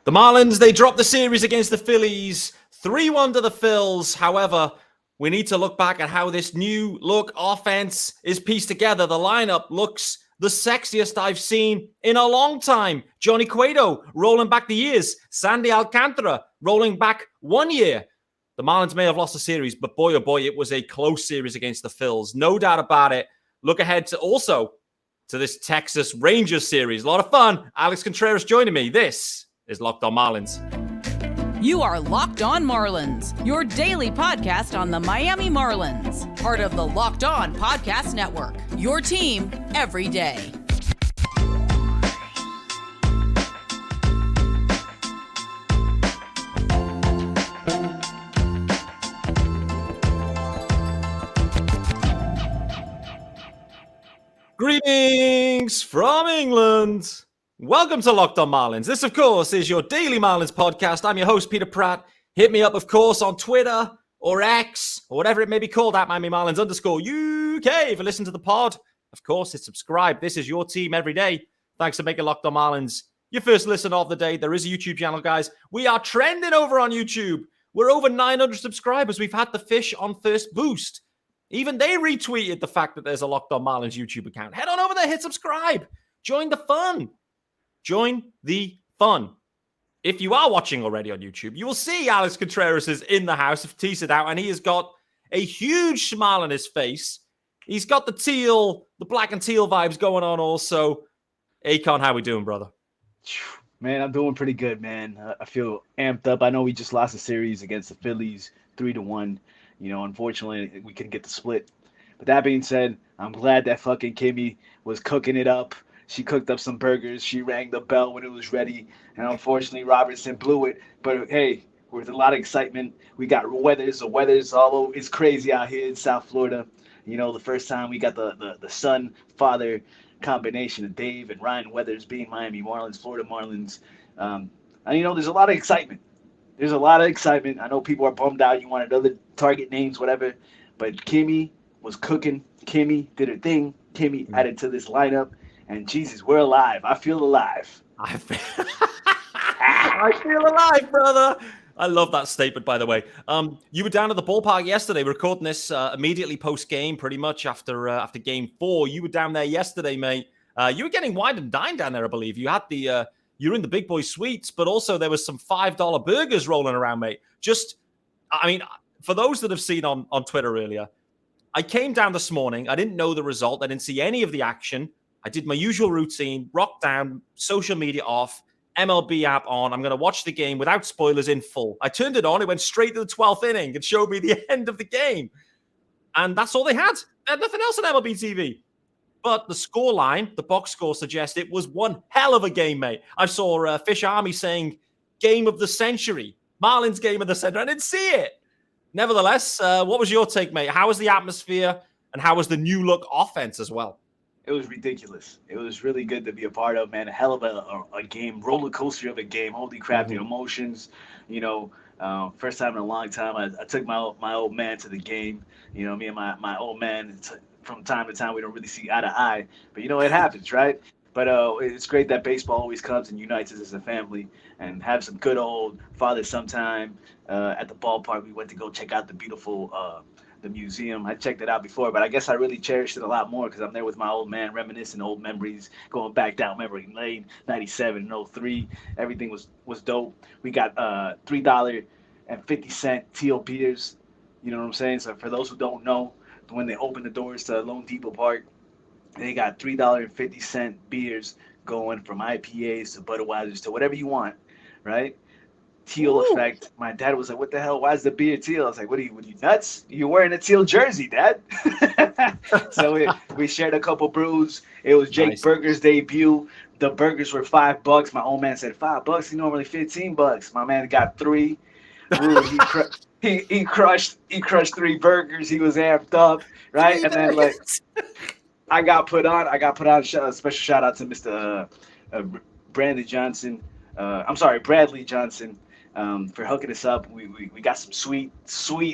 The Marlins, they dropped the series against the Phillies, 3-1 to the Phils. However, we need to look back at how this new look offense is pieced together. The lineup looks the sexiest I've seen in a long time. Johnny Cueto rolling back the years. Sandy Alcantara rolling back 1 year. The Marlins may have lost the series, but boy, oh boy, it was a close series against the Phils. No doubt about it. Look ahead to this Texas Rangers series. A lot of fun. Alex Contreras joining me. This is Locked On Marlins. You are Locked On Marlins, your daily podcast on the Miami Marlins. Part of the Locked On Podcast Network, your team every day. Greetings from England. Welcome to Locked On Marlins. This, of course, is your daily Marlins podcast. I'm your host, Peter Pratt. Hit me up, of course, on Twitter or X or whatever it may be called, at Miami Marlins _UK. If you listen to the pod, of course, it's subscribed. This is your team every day. Thanks for making Locked On Marlins your first listen of the day. There is a YouTube channel, guys. We are trending over on YouTube. We're over 900 subscribers. We've had the fish on first boost. Even they retweeted the fact that there's a Locked On Marlins YouTube account. Head on over there, hit subscribe. Join the fun. Join the fun. If you are watching already on YouTube, you will see Alex Contreras is in the house. I've teased it out, and he has got a huge smile on his face. He's got the black and teal vibes going on also. Akon, how we doing, brother? Man, I'm doing pretty good, man. I feel amped up. I know we just lost a series against the Phillies, 3-1. You know, unfortunately, we couldn't get the split. But that being said, I'm glad that fucking Kimmy was cooking it up. She cooked up some burgers. She rang the bell when it was ready. And unfortunately, Robertson blew it. But hey, with a lot of excitement, we got weathers. The weather's all over. It's crazy out here in South Florida. You know, the first time we got the son-father combination of Dave and Ryan Weathers being Miami Marlins, Florida Marlins. And, you know, there's a lot of excitement. There's a lot of excitement. I know people are bummed out. You wanted other target names, whatever. But Kimmy was cooking. Kimmy did her thing. Kimmy added to this lineup. And Jesus, we're alive. I feel alive. I feel alive, brother. I love that statement, by the way. You were down at the ballpark yesterday, recording this immediately post-game, pretty much after Game 4. You were down there yesterday, mate. You were getting wine and dine down there, I believe. You had you're in the big boy suites, but also there was some $5 burgers rolling around, mate. For those that have seen on Twitter earlier, I came down this morning. I didn't know the result. I didn't see any of the action. I did my usual routine, rocked down, social media off, MLB app on. I'm going to watch the game without spoilers in full. I turned it on. It went straight to the 12th inning and showed me the end of the game. And that's all they had. They had nothing else on MLB TV. But the score line, the box score suggests it was one hell of a game, mate. I saw Fish Army saying game of the century, Marlins game of the century. I didn't see it. Nevertheless, what was your take, mate? How was the atmosphere and how was the new look offense as well? It was ridiculous. It was really good to be a part of, man. A hell of a game, roller coaster of a game. Holy crap, the emotions. You know, first time in a long time, I took my old man to the game. You know, me and my old man, from time to time, we don't really see eye to eye. But, you know, it happens, right? But it's great that baseball always comes and unites us as a family and have some good old father-son time at the ballpark. We went to go check out the beautiful the museum. I checked it out before, but I guess I really cherished it a lot more because I'm there with my old man, reminiscing old memories, going back down memory lane, 97 and 03. Everything was dope. We got $3.50 teal beers. You know what I'm saying? So for those who don't know, when they open the doors to Lone Depot Park, they got $3.50 beers going from IPAs to Budweisers to whatever you want, right? Teal effect. My dad was like, "What the hell? Why is the beer teal?" I was like, "What are you nuts? You're wearing a teal jersey, Dad." So we shared a couple brews. It was Jake Burger's debut. The burgers were $5. My old man said $5. He normally $15. My man got 3. He crushed 3 burgers. He was amped up, right? And then like I got put on. A special shout out to Mr. Bradley Johnson. for hooking us up. We got some sweet.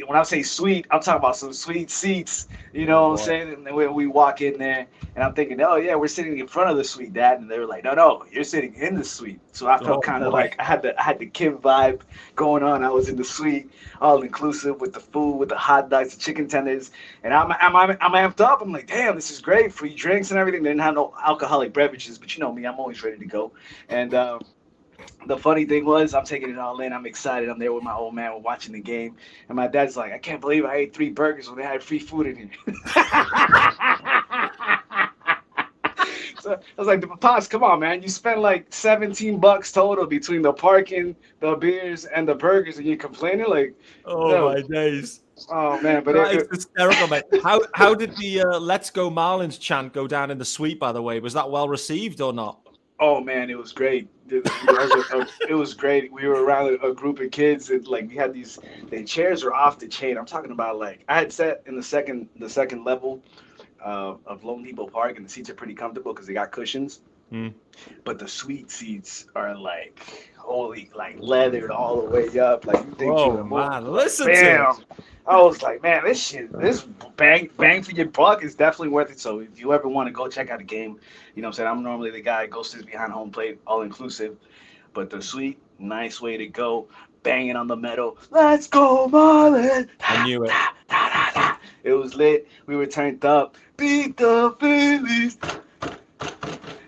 When I say sweet, I'm talking about some sweet seats. You know what I'm saying? And then we walk in there, and I'm thinking, oh yeah, we're sitting in front of the suite, Dad. And they were like, no, you're sitting in the suite. So I felt kind of like I had the Kim vibe going on. I was in the suite, all inclusive with the food, with the hot dogs, the chicken tenders, and I'm amped up. I'm like, damn, this is great. Free drinks and everything. They didn't have no alcoholic beverages, but you know me, I'm always ready to go. And the funny thing was, I'm taking it all in. I'm excited. I'm there with my old man. We're watching the game. And my dad's like, I can't believe I ate 3 burgers when they had free food in here. So I was like, Pops, come on, man. You spent like $17 total between the parking, the beers, and the burgers, and you're complaining? Like, oh, my days. Oh, man. But it's hysterical, mate. How did the Let's Go Marlins chant go down in the suite, by the way? Was that well received or not? Oh man, it was great. It was great. We were around a group of kids, and like we had the chairs were off the chain. I'm talking about like I had sat in the second level of Lone Depot Park, and the seats are pretty comfortable because they got cushions. But the suite seats are like holy, like leathered all the way up. Like you think oh man, listen to it. I was like, man, this bang for your buck is definitely worth it. So if you ever want to go check out a game, you know what I'm saying? I'm normally the guy who goes sits behind home plate, all inclusive. But the suite, nice way to go. Banging on the metal. Let's go, Marlins. I knew it. It was lit. We were turned up. Beat the Phillies.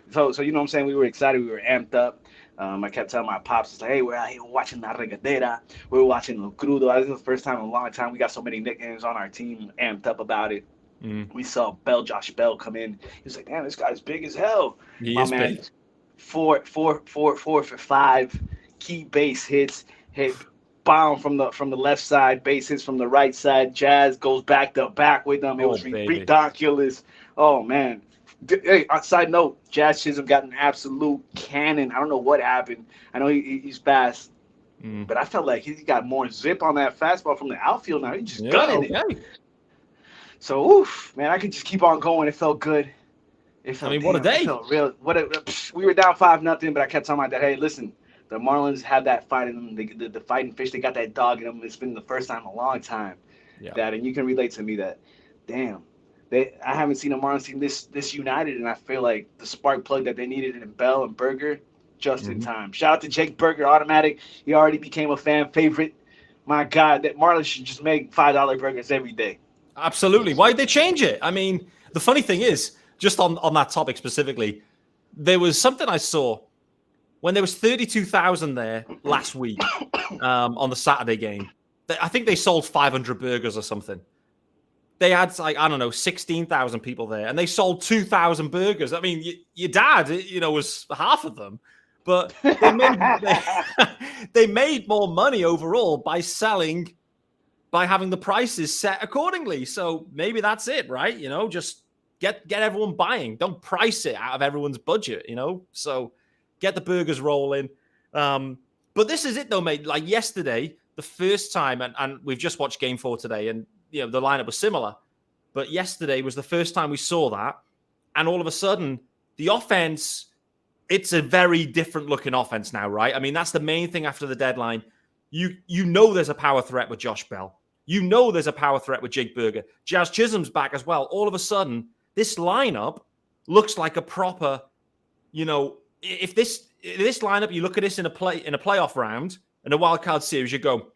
So you know what I'm saying? We were excited. We were amped up. I kept telling my pops, like, hey, we're out here watching La Regadera. We're watching El Crudo. This is the first time in a long time we got so many nicknames on our team, amped up about it. We saw Josh Bell come in. He was like, damn, this guy's big as hell. He is man, big. 4 for 5, key base hits, hit bomb from the left side, base hits from the right side. Jazz goes back to back with them. It was ridiculous. Oh, man. Hey, on side note, Jazz Chisholm got an absolute cannon. I don't know what happened. I know he's fast, but I felt like he got more zip on that fastball from the outfield now. He's just gunning it. So, oof, man, I could just keep on going. It felt good. What a day. It felt real. We were down 5-0, but I kept telling my dad, hey, listen, the Marlins have that fight in them. The fighting fish, they got that dog in them. It's been the first time in a long time. That, and you can relate to me that, damn. I haven't seen a Marlins team this united, and I feel like the spark plug that they needed in Bell and Berger just in time. Shout out to Jake Berger, automatic. He already became a fan favorite. My God, that Marlins should just make $5 burgers every day. Absolutely. Why'd they change it? I mean, the funny thing is, just on that topic specifically, there was something I saw when there was 32,000 there last week on the Saturday game. I think they sold 500 burgers or something. They had, like, I don't know, 16,000 people there, and they sold 2,000 burgers. I mean, your dad, was half of them, but they made more money overall by having the prices set accordingly. So maybe that's it, right? Just get everyone buying. Don't price it out of everyone's budget, So get the burgers rolling. But this is it, though, mate. Like yesterday, the first time, and we've just watched Game 4 today, and the lineup was similar, but yesterday was the first time we saw that, and all of a sudden, the offense, it's a very different looking offense now, right? I mean, that's the main thing after the deadline. You know there's a power threat with Josh Bell. You know there's a power threat with Jake Berger. Jazz Chisholm's back as well. All of a sudden, this lineup looks like a proper, if this lineup, you look at this in a playoff round, in a wild card series, you go,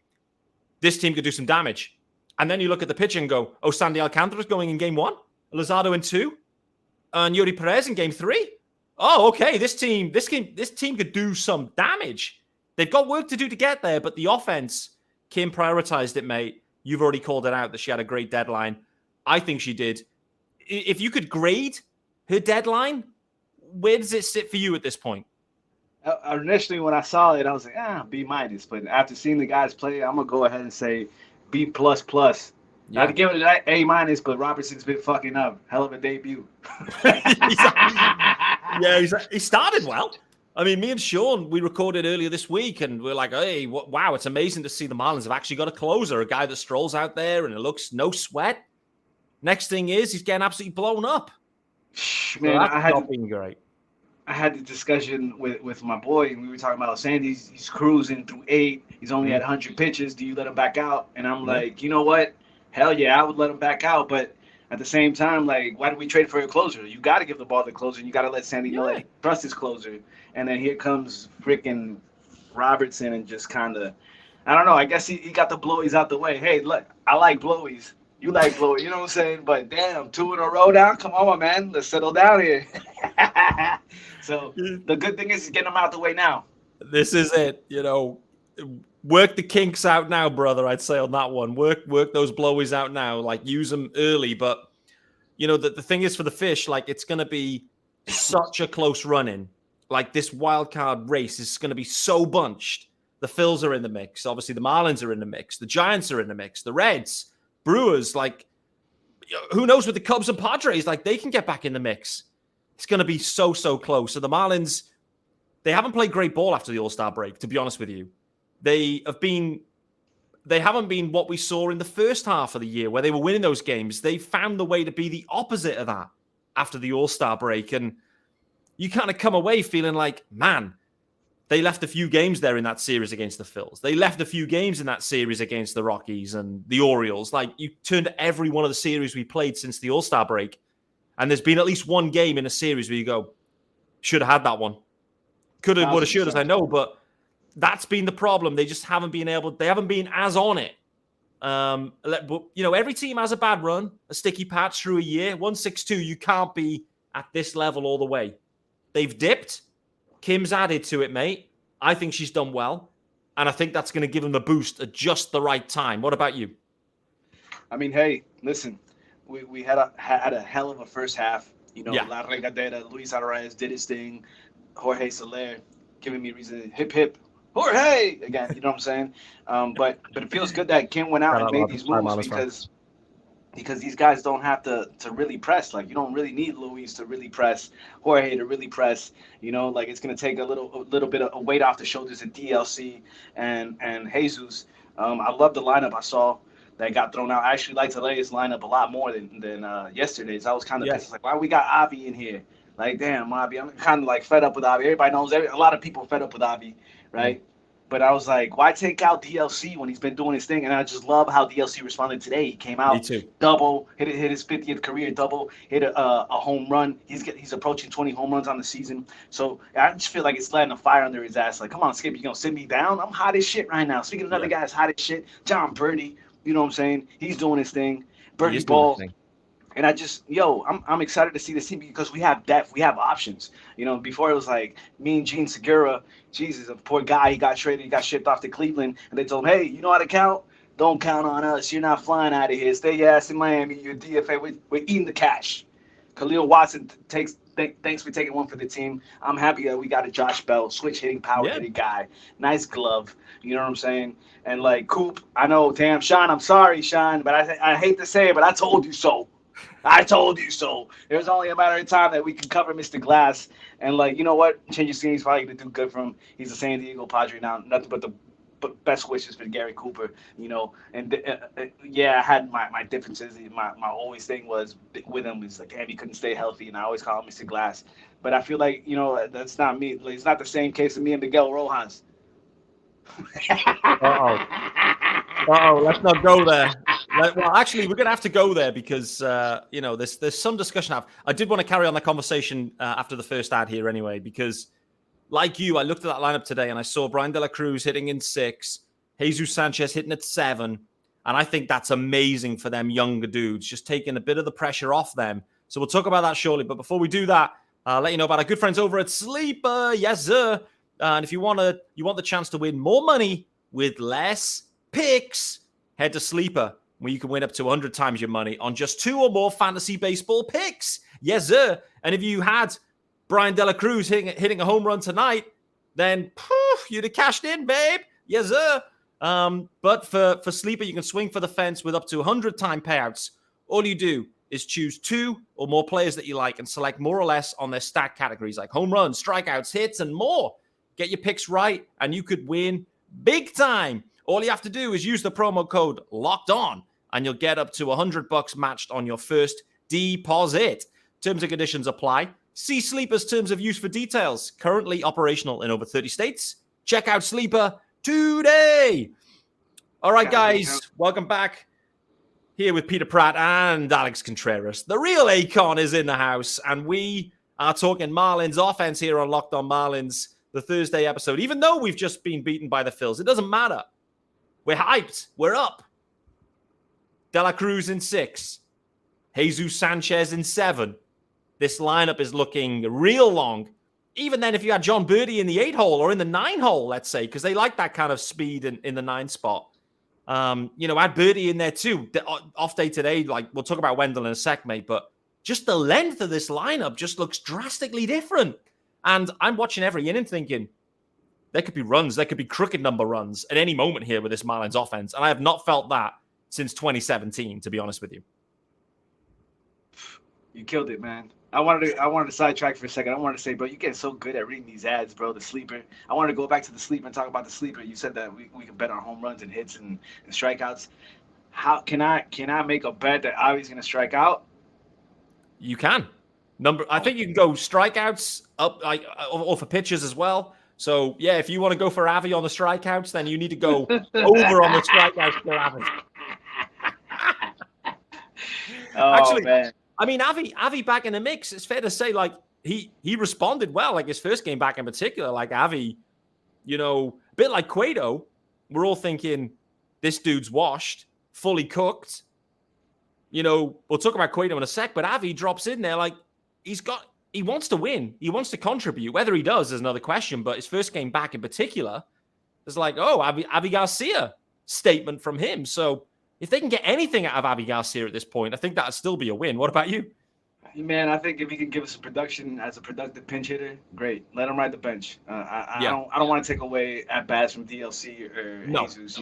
this team could do some damage. And then you look at the pitch and go, oh, Sandy Alcantara's going in game 1, Luzardo in 2, and Yuri Perez in game 3. Oh, okay, this team could do some damage. They've got work to do to get there, but the offense, Kim prioritized it, mate. You've already called it out that she had a great deadline. I think she did. If you could grade her deadline, where does it sit for you at this point? Initially, when I saw it, I was like, B-. But after seeing the guys play, I'm going to go ahead and say B++. Yeah. I'd give it an A-, but Robertson's been fucking up. Hell of a debut. He started well. I mean, me and Sean, we recorded earlier this week, and we're like, hey, wow, it's amazing to see the Marlins have actually got a closer, a guy that strolls out there, and it looks no sweat. Next thing is, he's getting absolutely blown up. Man, so that's not been great. I had the discussion with my boy, and we were talking about Sandy's. He's cruising through 8. He's only at 100 pitches. Do you let him back out? And I'm like, you know what? Hell yeah, I would let him back out. But at the same time, like, why do we trade for a closer? You got to give the ball to the closer. You got to let Sandy know that he trusts his closer. And then here comes freaking Robertson and just kind of, I don't know. I guess he got the blowies out the way. Hey, look, I like blowies. You like blowies. You know what I'm saying? But damn, 2 in a row down. Come on, my man. Let's settle down here. So the good thing is getting them out the way now. This is it. You know, work the kinks out now, brother. I'd say on that one. Work those blowies out now. Like, use them early. But, you know, the thing is for the Fish, like, it's going to be such a close run-in. Like, this wild card race is going to be so bunched. The Phils are in the mix. Obviously, the Marlins are in the mix. The Giants are in the mix. The Reds, Brewers, like, who knows with the Cubs and Padres? Like, they can get back in the mix. It's going to be so close. So the Marlins, they haven't played great ball after the All-Star break, to be honest with you. They haven't been what we saw in the first half of the year where they were winning those games. They found the way to be the opposite of that after the All-Star break. And you kind of come away feeling like, man, they left a few games there in that series against the Phils. They left a few games in that series against the Rockies and the Orioles. Like, you turned to every one of the series we played since the All-Star break, and there's been at least one game in a series where you go, should have had that one. Could have, would have, should have, I know, but that's been the problem. They just haven't been as on it. You know, every team has a bad run, a sticky patch through a year. 162, you can't be at this level all the way. They've dipped. Kim's added to it, mate. I think she's done well. And I think that's going to give them the boost at just the right time. What about you? I mean, hey, listen, we had a hell of a first half. You know, La Regadera, Luis Arraez did his thing. Jorge Soler giving me reason, hip, hip, Jorge, again, you know what I'm saying? But it feels good that Kim went out and made these moves because these guys don't have to really press. Like, you don't really need Luis to really press, Jorge to really press. You know, like, it's going to take a little bit of a weight off the shoulders of DLC and Jesus. I love the lineup I saw that got thrown out. I actually like today's lineup a lot more than yesterday's. I was kind of pissed. Like, why we got Avi in here? Like, damn, Avi. I'm kind of like fed up with Avi. Everybody knows a lot of people fed up with Avi, right? But I was like, why take out DLC when he's been doing his thing? And I just love how DLC responded today. He came out, double, hit his 50th career double, hit a home run. He's approaching 20 home runs on the season. So I just feel like it's letting a fire under his ass. Like, come on, Skip, you going to sit me down? I'm hot as shit right now. Speaking of another guy's hot as shit, John Birdie, you know what I'm saying? He's doing his thing. Birdie Ball. And I just, I'm excited to see this team because we have depth, we have options. You know, before it was like me and Gene Segura, Jesus, a poor guy, he got traded, he got shipped off to Cleveland, and they told him, hey, you know how to count? Don't count on us. You're not flying out of here. Stay your ass in Miami. You're DFA. We're eating the cash. Khalil Watson thanks for taking one for the team. I'm happy that we got a Josh Bell, switch hitting, power hitting guy. Nice glove. You know what I'm saying? And like Coop, I know, damn, Sean, I'm sorry, Sean, but I hate to say it, but I told you so. I told you so. It was only a matter of time that we could cover Mr. Glass. And, like, you know what? Change of scene's probably going to do good for him. He's a San Diego Padre now. Nothing but the best wishes for Gary Cooper, you know. And, I had my differences. My always thing was with him was, like, damn, he couldn't stay healthy. And I always call him Mr. Glass. But I feel like, you know, that's not me. Like, it's not the same case of me and Miguel Rojas. Let's not go there. Well, actually, we're going to have to go there because, you know, there's some discussion. I did want to carry on the conversation after the first ad here anyway, because like you, I looked at that lineup today and I saw Brian De La Cruz hitting in 6, Jesus Sanchez hitting at 7. And I think that's amazing for them younger dudes, just taking a bit of the pressure off them. So we'll talk about that shortly. But before we do that, I'll let you know about our good friends over at Sleeper. Yes, sir. And if you want the chance to win more money with less picks, head to Sleeper, where you can win up to 100 times your money on just 2 or more fantasy baseball picks. Yes, sir. And if you had Brian De La Cruz hitting a home run tonight, then you'd have cashed in, babe. Yes, sir. But for Sleeper, you can swing for the fence with up to 100-time payouts. All you do is choose 2 or more players that you like and select more or less on their stat categories like home runs, strikeouts, hits, and more. Get your picks right, and you could win big time. All you have to do is use the promo code LOCKEDON, and you'll get up to $100 matched on your first deposit. Terms and conditions apply. See Sleeper's terms of use for details. Currently operational in over 30 states. Check out Sleeper today. All right, Gotta be guys, welcome back. Here with Peter Pratt and Alex Contreras. The real Akon is in the house, and we are talking Marlins offense here on Locked On Marlins, the Thursday episode. Even though we've just been beaten by the Phils, it doesn't matter. We're hyped. We're up. De La Cruz in 6. Jesus Sanchez in 7. This lineup is looking real long. Even then, if you had John Birdie in the 8 hole or in the 9 hole, let's say, because they like that kind of speed in the 9 spot. Add Birdie in there too. Off day today, like we'll talk about Wendell in a sec, mate, but just the length of this lineup just looks drastically different. And I'm watching every inning thinking there could be runs, there could be crooked number runs at any moment here with this Marlins offense. And I have not felt that since 2017, to be honest with you. You killed it, man. I wanted to sidetrack for a second. I wanted to say, bro, you get so good at reading these ads, bro. The sleeper. I wanted to go back to the sleeper and talk about the sleeper. You said that we can bet on home runs and hits and strikeouts. How can I make a bet that Avi's gonna strike out? You can. I think you can go strikeouts up, or for pitches as well. So yeah, if you want to go for Avi on the strikeouts, then you need to go over on the strikeouts for Avi. Actually, man. I mean, Avi back in the mix, it's fair to say, like, he responded well, like his first game back in particular. Like Avi, a bit like Cueto, we're all thinking this dude's washed, fully cooked. We'll talk about Cueto in a sec, but Avi drops in there like he wants to win. He wants to contribute. Whether he does is another question, but his first game back in particular is like, Avi Garcia statement from him. So if they can get anything out of Avi Garcia at this point, I think that'd still be a win. What about you? Man, I think if he can give us some production as a productive pinch hitter, great. Let him ride the bench. I don't want to take away at bats from DLC or Jesus,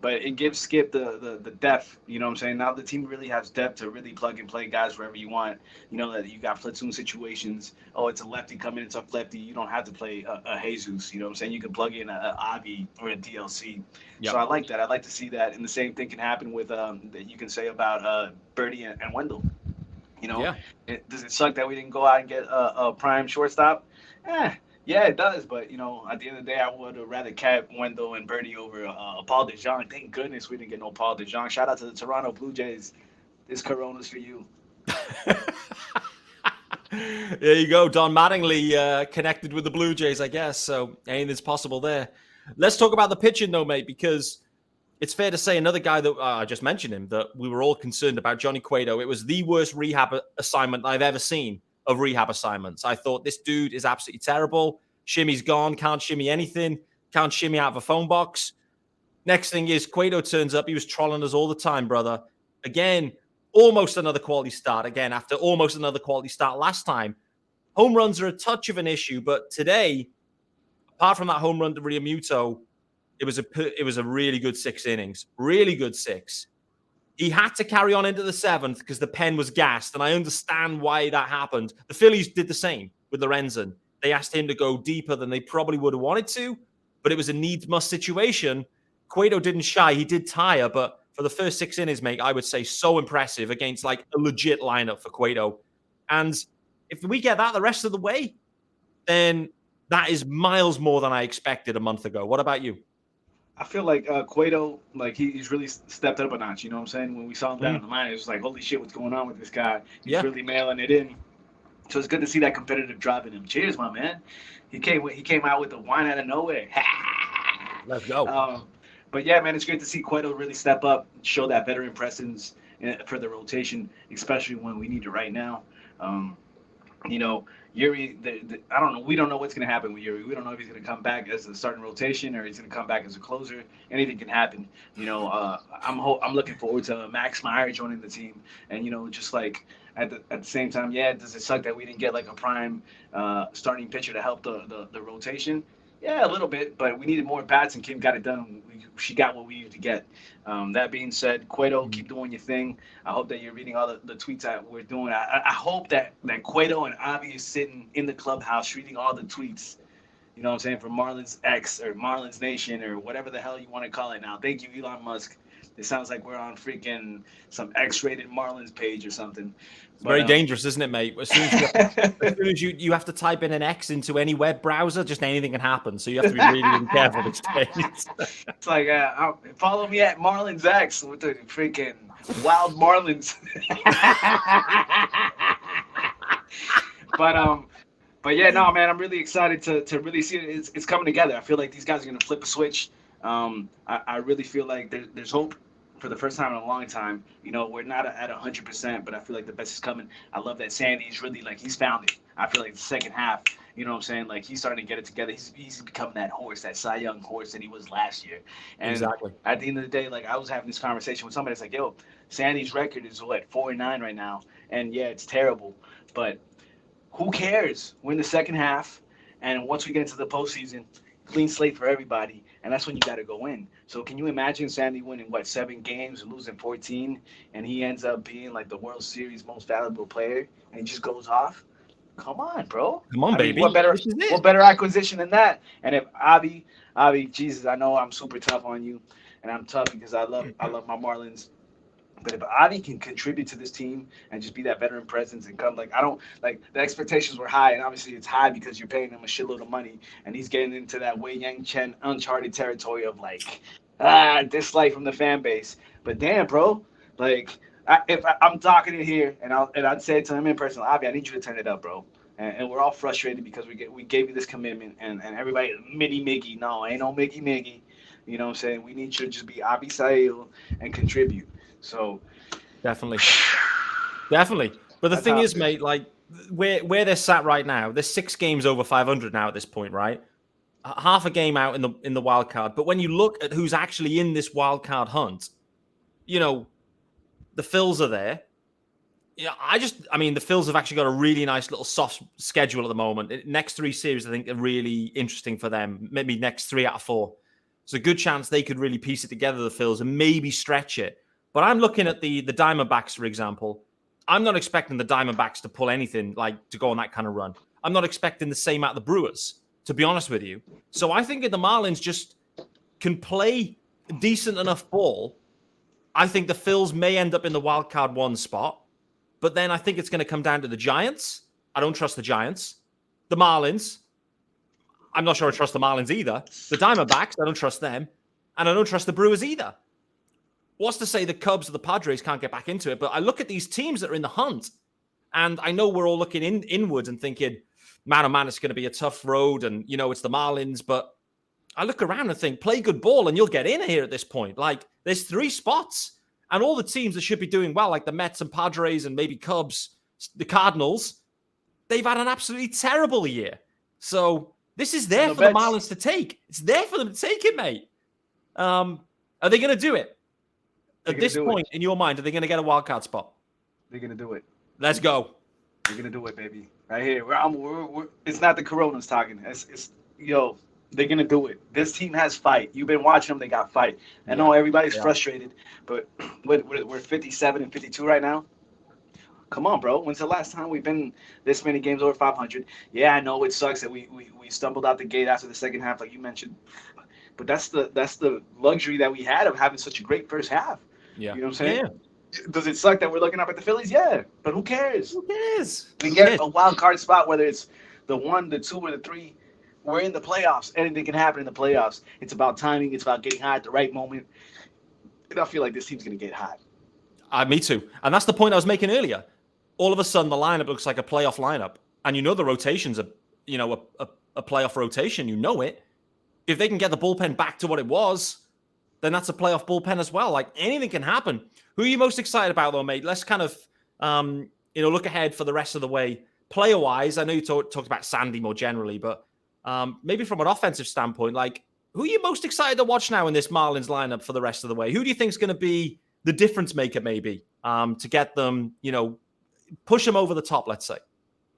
but it gives Skip the depth. You know what I'm saying? Now the team really has depth to really plug and play guys wherever you want. That you got platoon situations. Oh, it's a lefty coming, it's a lefty. You don't have to play a Jesus. You know what I'm saying? You can plug in a Avi or a DLC. Yep. So I like that. I'd like to see that, and the same thing can happen with that you can say about Birdie and Wendell. Does it suck that we didn't go out and get a prime shortstop? Yeah, it does. But, at the end of the day, I would have rather kept Wendell and Birdie over Paul DeJong. Thank goodness we didn't get no Paul DeJong. Shout out to the Toronto Blue Jays. This Corona's for you. There you go. Don Mattingly connected with the Blue Jays, I guess. So anything's possible there. Let's talk about the pitching, though, mate, because it's fair to say another guy that I just mentioned him, that we were all concerned about, Johnny Cueto. It was the worst rehab assignment I've ever seen of rehab assignments. I thought this dude is absolutely terrible. Shimmy's gone. Can't shimmy anything. Can't shimmy out of a phone box. Next thing is Cueto turns up. He was trolling us all the time, brother. Again, almost another quality start. Again, after almost another quality start last time. Home runs are a touch of an issue, but today, apart from that home run to Realmuto, it was a really good 6 innings. Really good 6. He had to carry on into the 7th because the pen was gassed, and I understand why that happened. The Phillies did the same with Lorenzen. They asked him to go deeper than they probably would have wanted to, but it was a needs-must situation. Cueto didn't shy. He did tire, but for the first 6 innings, mate, I would say so impressive against like a legit lineup for Cueto. And if we get that the rest of the way, then that is miles more than I expected a month ago. What about you? I feel like Cueto, like he's really stepped up a notch. You know what I'm saying? When we saw him down in the line, it was like, holy shit, what's going on with this guy? He's really mailing it in. So it's good to see that competitive drive in him. Cheers, my man. He came out with the wine out of nowhere. Let's go. But yeah, man, it's great to see Cueto really step up, show that veteran presence for the rotation, especially when we need it right now. Yuri, I don't know. We don't know what's going to happen with Yuri. We don't know if he's going to come back as a starting rotation or he's going to come back as a closer. Anything can happen. I'm looking forward to Max Meyer joining the team. And, just like at the same time, does it suck that we didn't get like a prime starting pitcher to help the rotation? Yeah, a little bit, but we needed more bats, and Kim got it done. She got what we needed to get. That being said, Cueto, keep doing your thing. I hope that you're reading all the tweets that we're doing. I hope that Cueto and Avi is sitting in the clubhouse reading all the tweets, you know what I'm saying, from Marlins X or Marlins Nation or whatever the hell you want to call it now. Thank you, Elon Musk. It sounds like we're on freaking some X-rated Marlins page or something. It's very dangerous, isn't it, mate? As soon as you have to type in an X into any web browser, just anything can happen. So you have to be really careful these days. It's like, follow me at Marlins X with the freaking wild Marlins. But yeah, no, man, I'm really excited to really see it. It's coming together. I feel like these guys are gonna flip a switch. I really feel like there's hope for the first time in a long time. You know, we're not at 100%, but I feel like the best is coming. I love that Sandy's really like he's found it. I feel like the second half, you know what I'm saying? Like he's starting to get it together. He's become that horse, that Cy Young horse that he was last year. And exactly. At the end of the day, like I was having this conversation with somebody. It's like, yo, Sandy's record is what 4-9 right now, and yeah, it's terrible, but who cares? We're in the second half, and once we get into the postseason, clean slate for everybody, and that's when you got to go in. So can you imagine Sandy winning, 7 games and losing 14, and he ends up being like the World Series most valuable player, and he just goes off? Come on, bro. Come on, baby. What better acquisition than that? And if Avi, Jesus, I know I'm super tough on you, and I'm tough because I love my Marlins. But if Avi can contribute to this team and just be that veteran presence and come, like, I don't, like, the expectations were high, and obviously it's high because you're paying him a shitload of money, and he's getting into that Wei Yang Chen uncharted territory of, like, dislike from the fan base. But damn, bro, like, if I'm talking in here, and I'd say it to him in person, Avi, I need you to turn it up, bro. And we're all frustrated because we gave you this commitment, and everybody, Miggy, no, ain't no Miggy. You know what I'm saying? We need you to just be Avisail and contribute. So definitely. But the thing is, mate, like where they're sat right now, there's 6 games over 500 now at this point, right? Half a game out in the wild card. But when you look at who's actually in this wild card hunt, you know, the Phils are there. Yeah, I mean, the Phils have actually got a really nice little soft schedule at the moment. Next 3 series, I think, are really interesting for them. Maybe next 3 out of 4. It's a good chance they could really piece it together, the Phils, and maybe stretch it. But I'm looking at the Diamondbacks, for example. I'm not expecting the Diamondbacks to pull anything, like to go on that kind of run. I'm not expecting the same out of the Brewers, to be honest with you. So I think if the Marlins just can play decent enough ball, I think the Phils may end up in the wild card 1 spot. But then I think it's going to come down to the Giants. I don't trust the Giants. The Marlins. I'm not sure I trust the Marlins either. The Diamondbacks, I don't trust them. And I don't trust the Brewers either. What's to say the Cubs or the Padres can't get back into it? But I look at these teams that are in the hunt, and I know we're all looking inwards and thinking, man, oh man, it's going to be a tough road, and, you know, it's the Marlins. But I look around and think, play good ball, and you'll get in here at this point. Like, there's 3 spots, and all the teams that should be doing well, like the Mets and Padres and maybe Cubs, the Cardinals, they've had an absolutely terrible year. So this is there for the Marlins to take. It's there for them to take it, mate. Are they going to do it? At this point, in your mind, are they going to get a wild card spot? They're going to do it. Let's go. They're going to do it, baby. Right here. It's not the Coronas talking. It's they're going to do it. This team has fight. You've been watching them. They got fight. I know everybody's frustrated, but we're 57 and 52 right now. Come on, bro. When's the last time we've been this many games over 500? Yeah, I know it sucks that we stumbled out the gate after the second half, like you mentioned. But that's the luxury that we had of having such a great first half. Yeah. You know what I'm saying? Yeah. Does it suck that we're looking up at the Phillies? Yeah. But who cares? Who cares? We get a wild card spot, whether it's the 1, the 2, or the 3. We're in the playoffs. Anything can happen in the playoffs. It's about timing. It's about getting hot at the right moment. And I feel like this team's going to get hot. Me too. And that's the point I was making earlier. All of a sudden, the lineup looks like a playoff lineup. And you know the rotation's a playoff rotation. You know it. If they can get the bullpen back to what it was, then that's a playoff bullpen as well. Like, anything can happen. Who are you most excited about, though, mate? Let's kind of, look ahead for the rest of the way. Player-wise, I know you talked about Sandy more generally, but maybe from an offensive standpoint, like, who are you most excited to watch now in this Marlins lineup for the rest of the way? Who do you think is going to be the difference maker, maybe, to get them, push them over the top, let's say?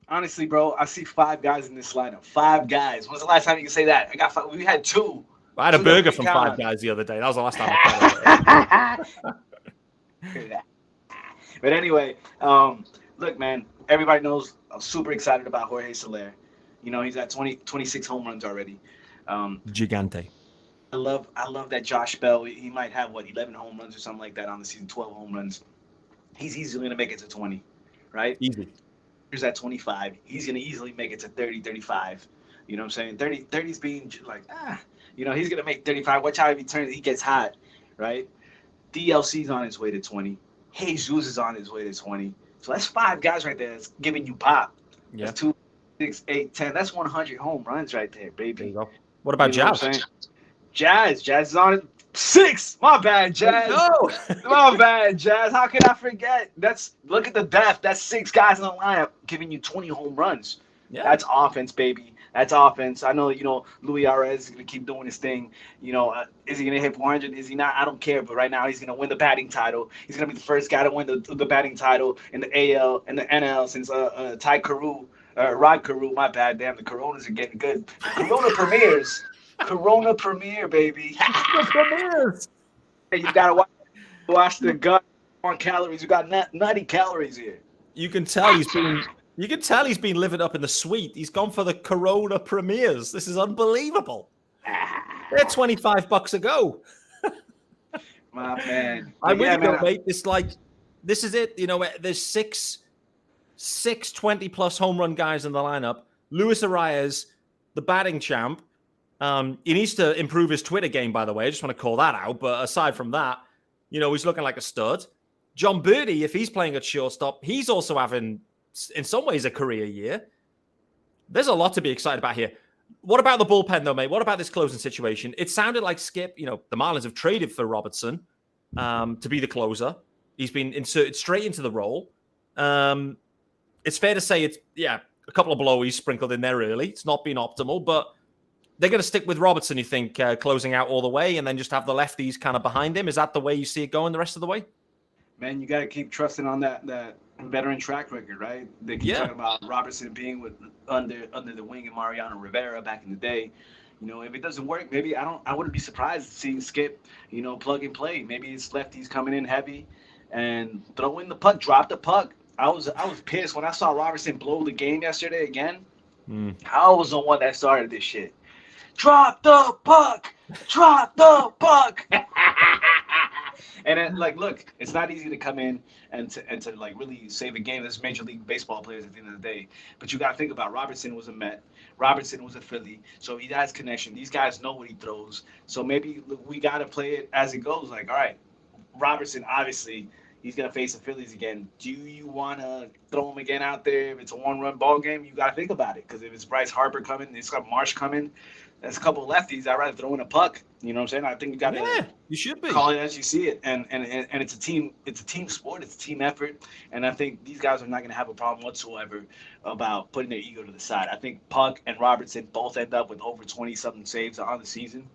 Honestly, bro, I see 5 guys in this lineup. 5 guys. When's the last time you can say that? I got 5. We had 2. I had a burger from 5 guys the other day. That was the last time I had it. But anyway, look, man, everybody knows I'm super excited about Jorge Soler. You know, he's at 26 home runs already. Gigante. I love that Josh Bell. He might have 11 home runs or something like that on the season, 12 home runs. He's easily gonna make it to 20, right? Easy. Here's at 25. He's gonna easily make it to 30, 35. You know what I'm saying? 30's being like he's gonna make 35. Watch how he gets hot, right? DLC's on his way to 20. Jesus is on his way to 20. So that's 5 guys right there that's giving you pop. Yeah. That's 2, 6, 8, 10. That's 100 home runs right there, baby. There you go. What about Jazz? Jazz is on it. 6. My bad, Jazz. No. My bad, Jazz. How can I forget? Look at the depth. That's 6 guys in the lineup giving you 20 home runs. Yeah. That's offense, baby. That's offense. I know, Luis Arraez is going to keep doing his thing. Is he going to hit 400? Is he not? I don't care. But right now, he's going to win the batting title. He's going to be the first guy to win the batting title in the AL and the NL since Ty Carew, Rod Carew. My bad. Damn, the Coronas are getting good. Corona premieres. Corona premiere, baby. Premieres. Hey, you got to watch the gut on calories. You got nutty calories here. You can tell he's been living up in the suite. He's gone for the Corona premieres. This is unbelievable. They're $25 a go. My man. I'm with you, mate. This is it. There's six 20-plus home run guys in the lineup. Luis Arraez, the batting champ. He needs to improve his Twitter game, by the way. I just want to call that out. But aside from that, he's looking like a stud. John Birdie, if he's playing at shortstop, he's also having, in some ways, a career year. There's a lot to be excited about here. What about the bullpen, though, mate? What about this closing situation? It sounded like Skip, the Marlins have traded for Robertson to be the closer. He's been inserted straight into the role. It's fair to say a couple of blowies sprinkled in there early. It's not been optimal, but they're going to stick with Robertson, you think, closing out all the way and then just have the lefties kind of behind him? Is that the way you see it going the rest of the way? Man, you got to keep trusting on that veteran track record, right? They keep talking about Robertson being under the wing of Mariano Rivera back in the day. If it doesn't work, maybe I wouldn't be surprised seeing Skip, plug and play. Maybe it's lefties coming in heavy and throw in the puck, drop the puck. I was pissed when I saw Robertson blow the game yesterday again. I was the one that started this shit. Drop the puck! Drop the puck! And then, look, it's not easy to come in and to really save a game. There's Major League Baseball players at the end of the day. But you got to think about Robertson was a Met. Robertson was a Philly. So he has connection. These guys know what he throws. So maybe we got to play it as it goes. All right, Robertson, obviously, he's going to face the Phillies again. Do you want to throw him again out there? If it's a one-run ball game, you got to think about it. Because if it's Bryce Harper coming, it's got Marsh coming, there's a couple of lefties. I'd rather throw in a puck. You know what I'm saying? I think you got to you should be. Call it as you see it. And it's a team sport. It's a team effort. And I think these guys are not going to have a problem whatsoever about putting their ego to the side. I think Puck and Robertson both end up with over 20-something saves on the season.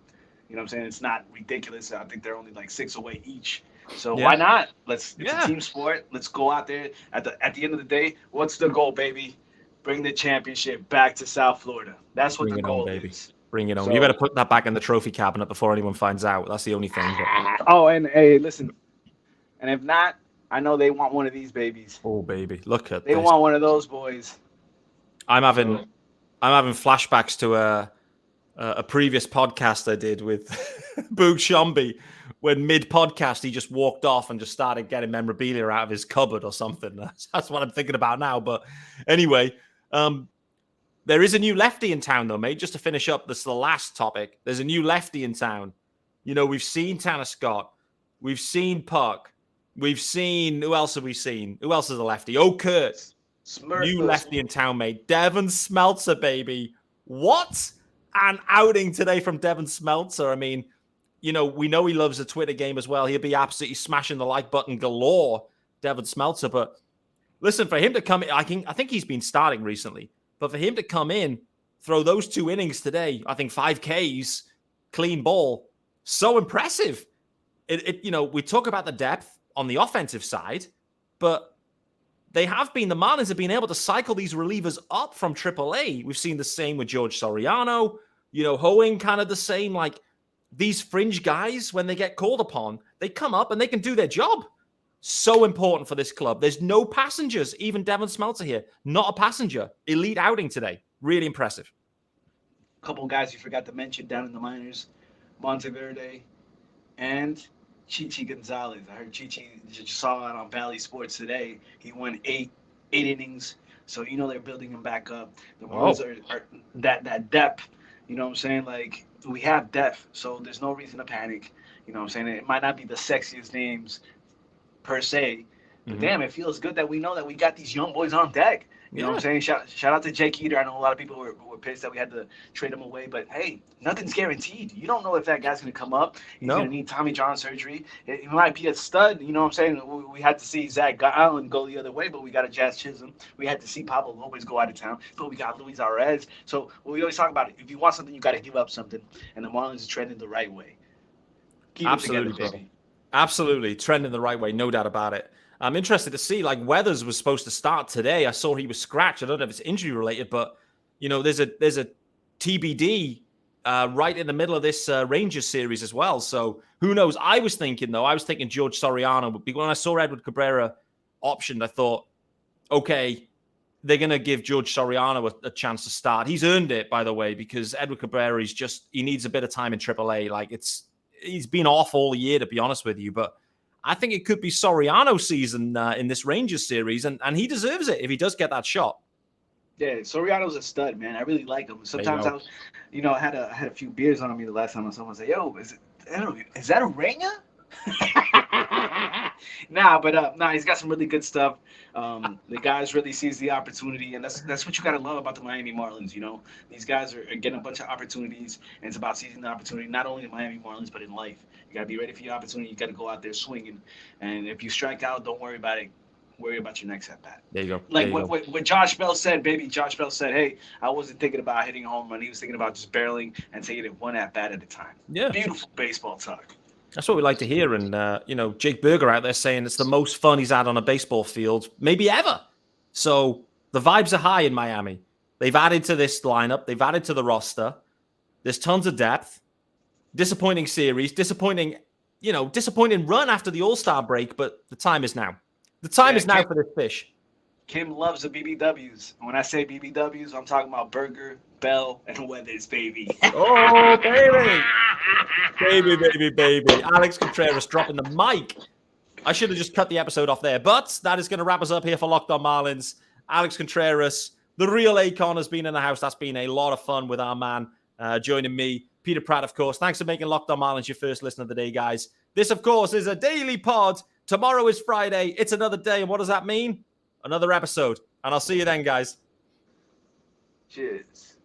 You know what I'm saying? It's not ridiculous. I think they're only 6 away each. So why not? It's a team sport. Let's go out there. At the end of the day, what's the goal, baby? Bring the championship back to South Florida. That's what the goal is. Bring it on. So, you better put that back in the trophy cabinet before anyone finds out. That's the only thing. Oh, and hey, listen. And if not, I know they want one of these babies. Oh, baby. Look at this. They want one of those boys. I'm having flashbacks to a previous podcast I did with Boog Shambi when mid-podcast he just walked off and just started getting memorabilia out of his cupboard or something. That's what I'm thinking about now. But anyway, there is a new lefty in town, though, mate. Just to finish up, this is the last topic. There's a new lefty in town. We've seen Tanner Scott. We've seen Puck. We've seen... Who else have we seen? Who else is a lefty? Oh, Kurt. New lefty in town, mate. Devin Smeltzer, baby. What an outing today from Devin Smeltzer. I mean, we know he loves the Twitter game as well. He'll be absolutely smashing the like button galore, Devin Smeltzer. But listen, for him to come in, I think he's been starting recently. But for him to come in, throw those 2 innings today, I think 5 Ks, clean ball, so impressive. We talk about the depth on the offensive side, but the Marlins have been able to cycle these relievers up from AAA. We've seen the same with George Soriano, Hoeing kind of the same. These fringe guys, when they get called upon, they come up and they can do their job. So important for this club. There's no passengers. Even Devin Smeltzer here, not a passenger. Elite outing today. Really impressive. A couple of guys you forgot to mention down in the minors. Monteverde, and Chichi Gonzalez. I heard Chichi, just saw it on Valley Sports today. He won eight innings. So they're building him back up. The Marlins Oh, are that depth. You know what I'm saying? Like we have depth, so there's no reason to panic. You know what I'm saying? It might not be the sexiest names per se, but mhm. damn, it feels good that we know that we got these young boys on deck. You know what I'm Yeah. saying? Shout out to Jake Eater. I know a lot of people were pissed that we had to trade him away, but hey, nothing's guaranteed. You don't know if that guy's going to come up. He's going to No. need Tommy John surgery. He might be a stud. You know what I'm saying? We had to see Zach Allen go the other way, but we got a Jazz Chisholm. We had to see Pablo Lopez go out of town, but we got Luis Arez. So we always talk about it. If you want something, you got to give up something, and the Marlins are trending the right way. Keep it together, Absolutely, bro. baby. Absolutely. Trending the right way, no doubt about it. I'm interested to see, like, Weathers was supposed to start today. I saw he was scratched. I don't know if it's injury related, but there's a TBD right in the middle of this Rangers series as well. So who knows? I was thinking George Soriano, but when I saw Edward Cabrera optioned, I thought, okay, they're going to give George Soriano a chance to start. He's earned it, by the way, because Edward Cabrera he needs a bit of time in AAA. Like he's been off all year, to be honest with you, but I think it could be Soriano season in this Rangers series, and he deserves it if he does get that shot. Yeah, Soriano's a stud, man. I really like him. There you Sometimes go. I had a few beers on me the last time, and someone said, "Yo, is that a ringer?" Nah, he's got some really good stuff. The guys really sees the opportunity, and that's what you gotta love about the Miami Marlins. These guys are getting a bunch of opportunities, and it's about seizing the opportunity, not only in Miami Marlins but in life. You gotta be ready for your opportunity. You gotta go out there swinging, and if you strike out, don't worry about it. Worry about your next at bat. There you go. Like what Josh Bell said, baby. Josh Bell said, "Hey, I wasn't thinking about hitting a home run. He was thinking about just barreling and taking it one at bat at a time." Yeah. Beautiful baseball talk. That's what we like to hear. And, Jake Berger out there saying it's the most fun he's had on a baseball field, maybe ever. So the vibes are high in Miami. They've added to this lineup. They've added to the roster. There's tons of depth. Disappointing series. Disappointing run after the All-Star break, but the time is now. The time is now for this fish. Kim loves the BBWs. When I say BBWs, I'm talking about Berger, Bell, and Weathers, baby. Oh, baby. Baby. Alex Contreras dropping the mic. I should have just cut the episode off there. But that is going to wrap us up here for Locked On Marlins. Alex Contreras, the real Akon, has been in the house. That's been a lot of fun with our man joining me. Peter Pratt, of course. Thanks for making Locked On Marlins your first listen of the day, guys. This, of course, is a daily pod. Tomorrow is Friday. It's another day. And what does that mean? Another episode. And I'll see you then, guys. Cheers.